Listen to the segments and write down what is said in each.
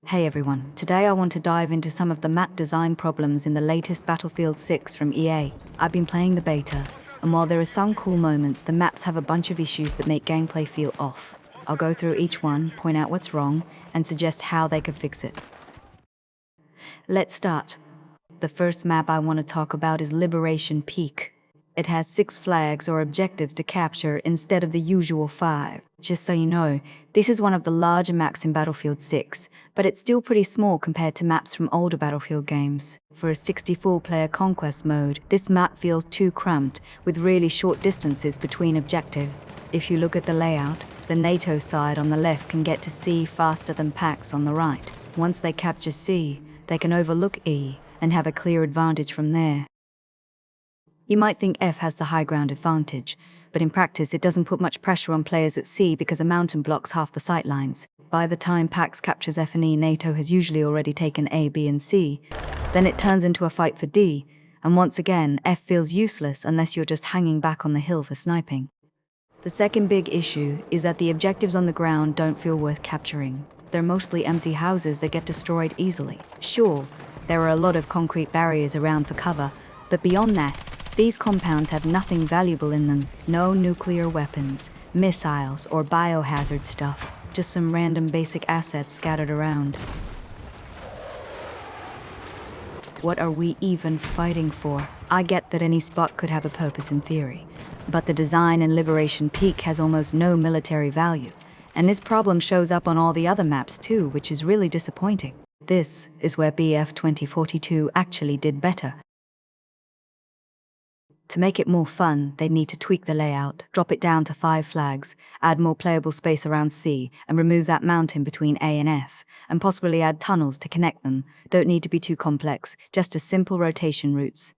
Hey everyone, today I want to dive into some of the map design problems in the latest Battlefield 6 from EA. I've been playing the beta, and while there are some cool moments, the maps have a bunch of issues that make gameplay feel off. I'll go through each one, point out what's wrong, and suggest how they could fix it. Let's start. The first map I want to talk about is Liberation Peak. It has 6 flags or objectives to capture instead of the usual 5. Just so you know, this is one of the larger maps in Battlefield 6, but it's still pretty small compared to maps from older Battlefield games. For a 64-player conquest mode, this map feels too cramped, with really short distances between objectives. If you look at the layout, the NATO side on the left can get to C faster than PAX on the right. Once they capture C, they can overlook E and have a clear advantage from there. You might think F has the high ground advantage, but in practice it doesn't put much pressure on players at C because a mountain blocks half the sight lines. By the time PAX captures F and E, NATO has usually already taken A, B and C. Then it turns into a fight for D, and once again F feels useless unless you're just hanging back on the hill for sniping. The second big issue is that the objectives on the ground don't feel worth capturing. They're mostly empty houses that get destroyed easily. Sure, there are a lot of concrete barriers around for cover, but beyond that, these compounds have nothing valuable in them. No nuclear weapons, missiles, or biohazard stuff. Just some random basic assets scattered around. What are we even fighting for? I get that any spot could have a purpose in theory, but the design in Liberation Peak has almost no military value. And this problem shows up on all the other maps too, which is really disappointing. This is where BF 2042 actually did better. To make it more fun, they need to tweak the layout, drop it down to 5 flags, add more playable space around C, and remove that mountain between A and F, and possibly add tunnels to connect them. Don't need to be too complex, just a simple rotation routes.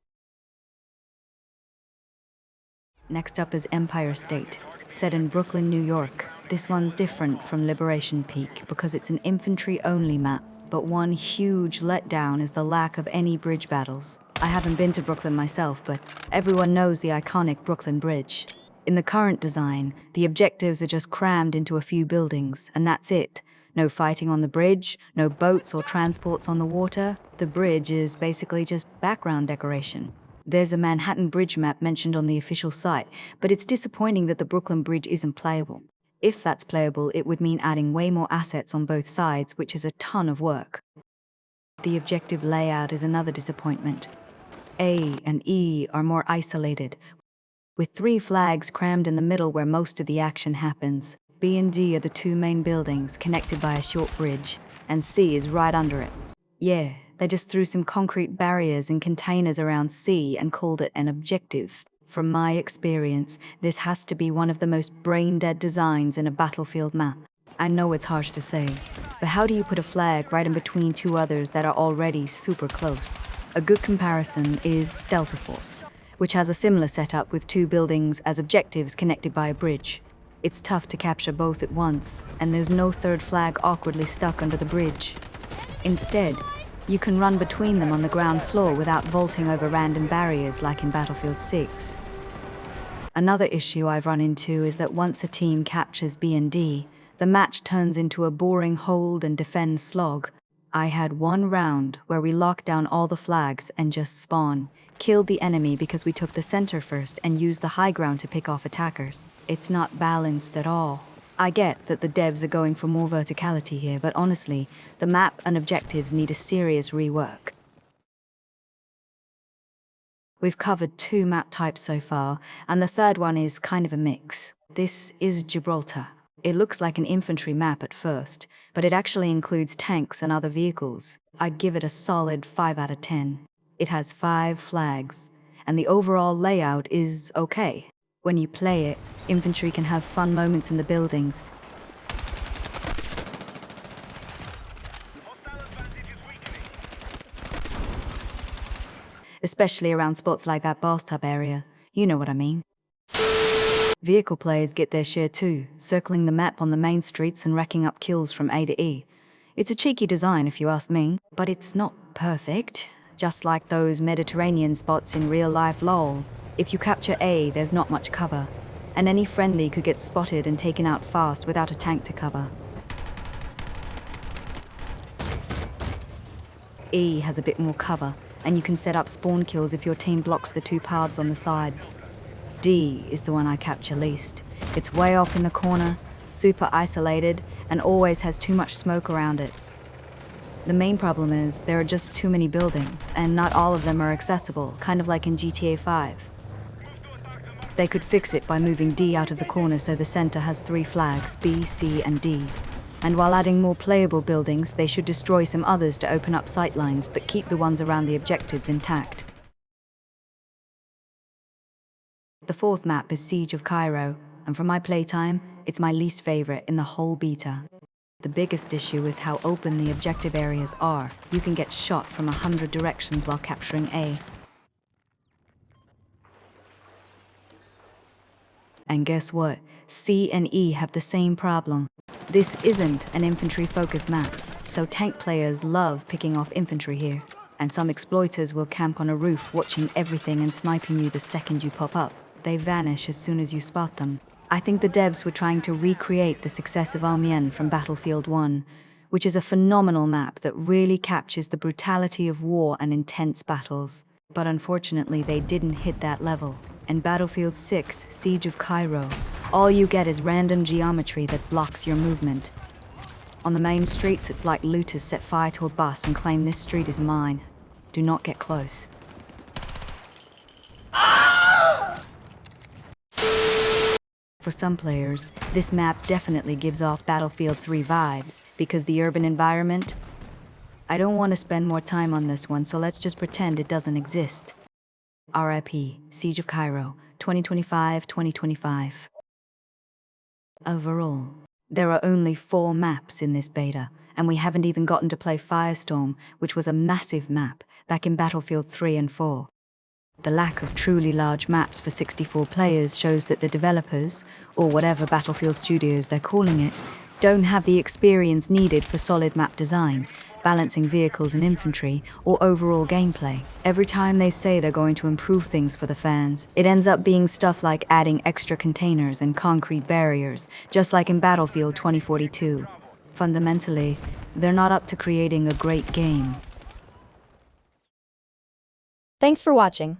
Next up is Empire State, set in Brooklyn, New York. This one's different from Liberation Peak because it's an infantry-only map, but one huge letdown is the lack of any bridge battles. I haven't been to Brooklyn myself, but everyone knows the iconic Brooklyn Bridge. In the current design, the objectives are just crammed into a few buildings, and that's it. No fighting on the bridge, no boats or transports on the water. The bridge is basically just background decoration. There's a Manhattan Bridge map mentioned on the official site, but it's disappointing that the Brooklyn Bridge isn't playable. If that's playable, it would mean adding way more assets on both sides, which is a ton of work. The objective layout is another disappointment. A and E are more isolated, with 3 flags crammed in the middle where most of the action happens. B and D are the 2 main buildings connected by a short bridge, and C is right under it. Yeah, they just threw some concrete barriers and containers around C and called it an objective. From my experience, this has to be one of the most brain-dead designs in a Battlefield map. I know it's harsh to say, but how do you put a flag right in between 2 others that are already super close? A good comparison is Delta Force, which has a similar setup with 2 buildings as objectives connected by a bridge. It's tough to capture both at once, and there's no 3rd flag awkwardly stuck under the bridge. Instead, you can run between them on the ground floor without vaulting over random barriers like in Battlefield 6. Another issue I've run into is that once a team captures B and D, the match turns into a boring hold and defend slog. I had one round where we locked down all the flags and just spawn, killed the enemy because we took the center first and used the high ground to pick off attackers. It's not balanced at all. I get that the devs are going for more verticality here, but honestly, the map and objectives need a serious rework. We've covered 2 map types so far, and the third one is kind of a mix. This is Gibraltar. It looks like an infantry map at first, but it actually includes tanks and other vehicles. I'd give it a solid 5 out of 10. It has 5 flags, and the overall layout is okay. When you play it, infantry can have fun moments in the buildings, especially around spots like that bathtub area. You know what I mean. Vehicle players get their share too, circling the map on the main streets and racking up kills from A to E. It's a cheeky design if you ask me, but it's not perfect. Just like those Mediterranean spots in real-life LoL. If you capture A, there's not much cover, and any friendly could get spotted and taken out fast without a tank to cover. E has a bit more cover, and you can set up spawn kills if your team blocks the two paths on the sides. D is the one I capture least. It's way off in the corner, super isolated, and always has too much smoke around it. The main problem is there are just too many buildings, and not all of them are accessible, kind of like in GTA 5. They could fix it by moving D out of the corner so the center has 3 flags, B, C, and D. And while adding more playable buildings, they should destroy some others to open up sightlines, but keep the ones around the objectives intact. The 4th map is Siege of Cairo, and from my playtime, it's my least favorite in the whole beta. The biggest issue is how open the objective areas are. You can get shot from 100 directions while capturing A. And guess what? C and E have the same problem. This isn't an infantry-focused map, so tank players love picking off infantry here. And some exploiters will camp on a roof watching everything and sniping you the second you pop up. They vanish as soon as you spot them. I think the devs were trying to recreate the success of Amiens from Battlefield 1, which is a phenomenal map that really captures the brutality of war and intense battles. But unfortunately, they didn't hit that level. In Battlefield 6, Siege of Cairo, all you get is random geometry that blocks your movement. On the main streets, it's like looters set fire to a bus and claim this street is mine. Do not get close. For some players, this map definitely gives off Battlefield 3 vibes because the urban environment. I don't want to spend more time on this one, so let's just pretend it doesn't exist. RIP, Siege of Cairo, 2025-2025. Overall, there are only 4 maps in this beta, and we haven't even gotten to play Firestorm, which was a massive map back in Battlefield 3 and 4. The lack of truly large maps for 64 players shows that the developers, or whatever Battlefield Studios they're calling it, don't have the experience needed for solid map design, balancing vehicles and infantry, or overall gameplay. Every time they say they're going to improve things for the fans, it ends up being stuff like adding extra containers and concrete barriers, just like in Battlefield 2042. Fundamentally, they're not up to creating a great game. Thanks for watching.